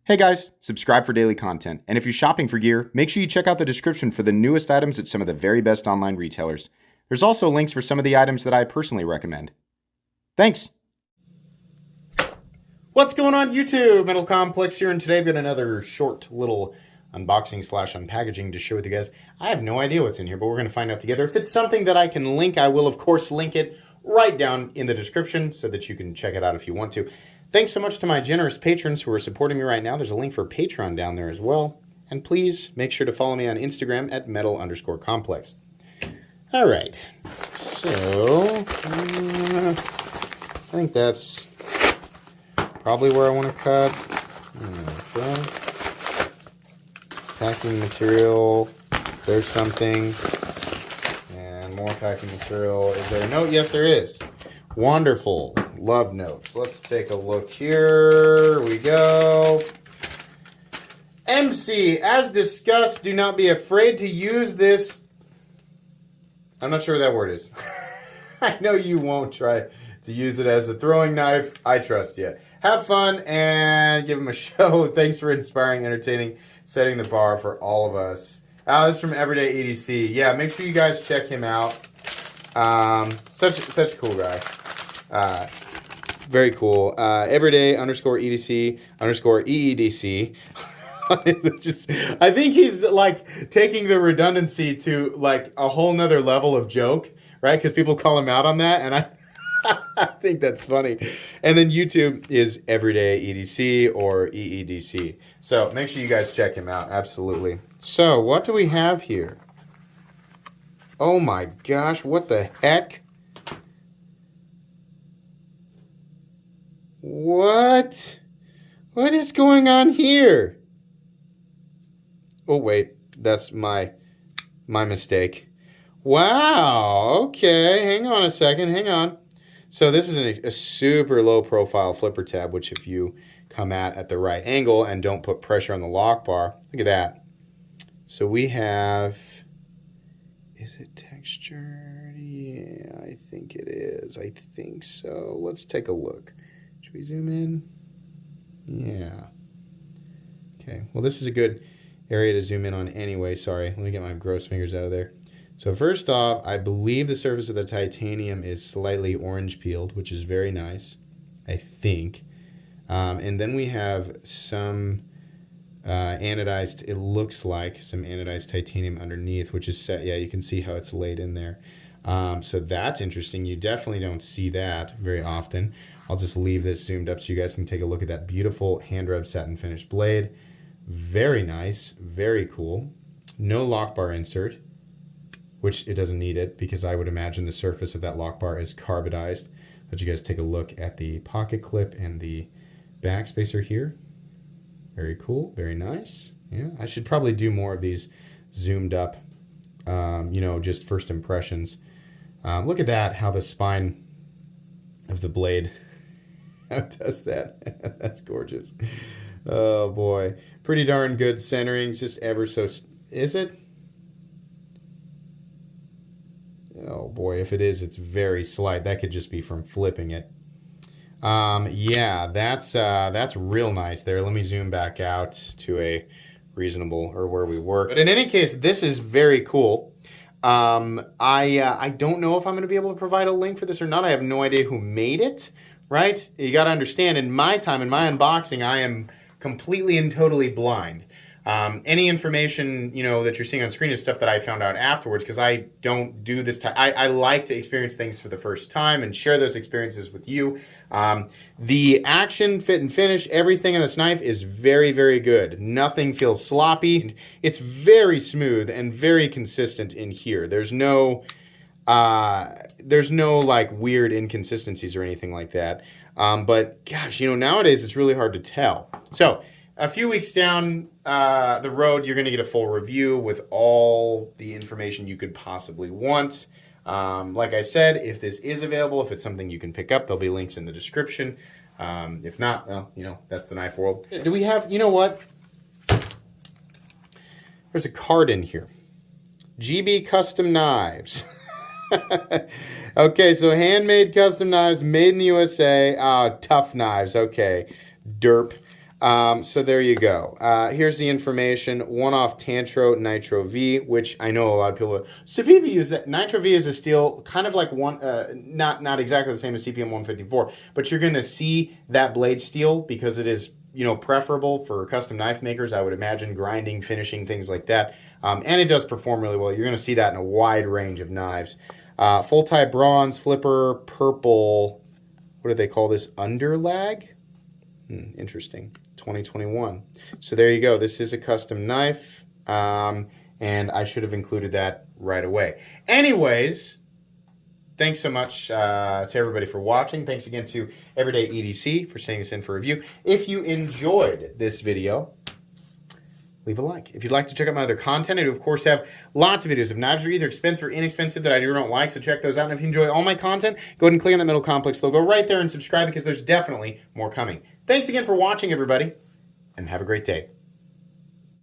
Hey guys, subscribe for daily content. And if you're shopping for gear, make sure you check out the description for the newest items at some of the very best online retailers. There's also links for some of the items that I personally recommend. Thanks! What's going on YouTube? Metal Complex here, and today I've got another short little unboxing slash unpackaging to share with you guys. I have no idea what's in here, but we're going to find out together. If it's something that I can link, I will of course link it right down in the description so that you can check it out if you want to. Thanks so much to my generous patrons who are supporting me right now. There's a link for Patreon down there as well. And please make sure to follow me on Instagram at metal_complex. All right. So, I think that's probably where I want to cut. Okay. Packing material. There's something. And more packing material. Is there a note? Yes, there is. Wonderful. Love notes. Let's take a look here. We go. MC, as discussed, do not be afraid to use this. I'm not sure what that word is. I know you won't try to use it as a throwing knife. I trust you. Have fun and give them a show. Thanks for inspiring, entertaining, setting the bar for all of us. This is from Everyday EDC. Yeah, make sure you guys check him out. Such a cool guy. Very cool. Everyday_EDC_EEDC. I think he's like taking the redundancy to like a whole nother level of joke, right? Because people call him out on that, and I think that's funny. And then YouTube is Everyday EDC or EEDC. So make sure you guys check him out. Absolutely. So what do we have here? Oh my gosh, what the heck? What? What is going on here? Oh, wait. That's my mistake. Wow. Okay. Hang on a second. Hang on. So this is a super low profile flipper tab, which if you come at the right angle and don't put pressure on the lock bar, look at that. So we have, is it textured? Yeah, I think it is. I think so. Let's take a look. Should we zoom in? Yeah. Okay, well this is a good area to zoom in on anyway. Sorry, let me get my gross fingers out of there. So first off, I believe the surface of the titanium is slightly orange peeled, which is very nice, I think. And then we have some anodized, it looks like some anodized titanium underneath, which is set, yeah, you can see how it's laid in there. So that's interesting. You definitely don't see that very often. I'll just leave this zoomed up so you guys can take a look at that beautiful hand rub satin finish blade. Very nice, very cool. No lock bar insert, which it doesn't need it because I would imagine the surface of that lock bar is carbonized. Let you guys take a look at the pocket clip and the back spacer here. Very cool, very nice. Yeah, I should probably do more of these zoomed up, you know, just first impressions. Look at that, how the spine of the blade how it does that. That's gorgeous. Oh boy, pretty darn good centering, just ever so, is it? Oh boy, if it is, it's very slight. That could just be from flipping it. Yeah, that's real nice there. Let me zoom back out to a reasonable, or where we were. But in any case, this is very cool. I don't know if I'm going to be able to provide a link for this or not. I have no idea who made it, right? You got to understand, in my time, in my unboxing, I am completely and totally blind. Any information, you know, that you're seeing on screen is stuff that I found out afterwards because I don't do this type. I like to experience things for the first time and share those experiences with you. The action, fit, and finish, everything on this knife is very, very good. Nothing feels sloppy. It's very smooth and very consistent in here. There's no like weird inconsistencies or anything like that. But gosh, you know, nowadays it's really hard to tell. So a few weeks down the road, you're going to get a full review with all the information you could possibly want. Like I said, if this is available, if it's something you can pick up, there'll be links in the description. If not, well, you know, that's the knife world. Do we have, you know what? There's a card in here. GB Custom Knives. Okay, so handmade custom knives made in the USA. Tough knives. Okay, derp. So there you go. Here's the information. One-off Tantro Nitro V, which I know a lot of people. Civivi use that. Nitro V is a steel, kind of like one, not exactly the same as CPM 154, but you're going to see that blade steel because it is, you know, preferable for custom knife makers. I would imagine grinding, finishing, things like that. And it does perform really well. You're going to see that in a wide range of knives. Full type bronze, flipper, purple. What do they call this? Underlag? Interesting. 2021. So there you go. This is a custom knife. And I should have included that right away. Anyways, thanks so much to everybody for watching. Thanks again to Everyday EDC for sending this in for review. If you enjoyed this video, leave a like. If you'd like to check out my other content, I do, of course, have lots of videos of knives that are either expensive or inexpensive that I do not like, so check those out. And if you enjoy all my content, go ahead and click on that middle complex logo right there and subscribe because there's definitely more coming. Thanks again for watching, everybody, and have a great day.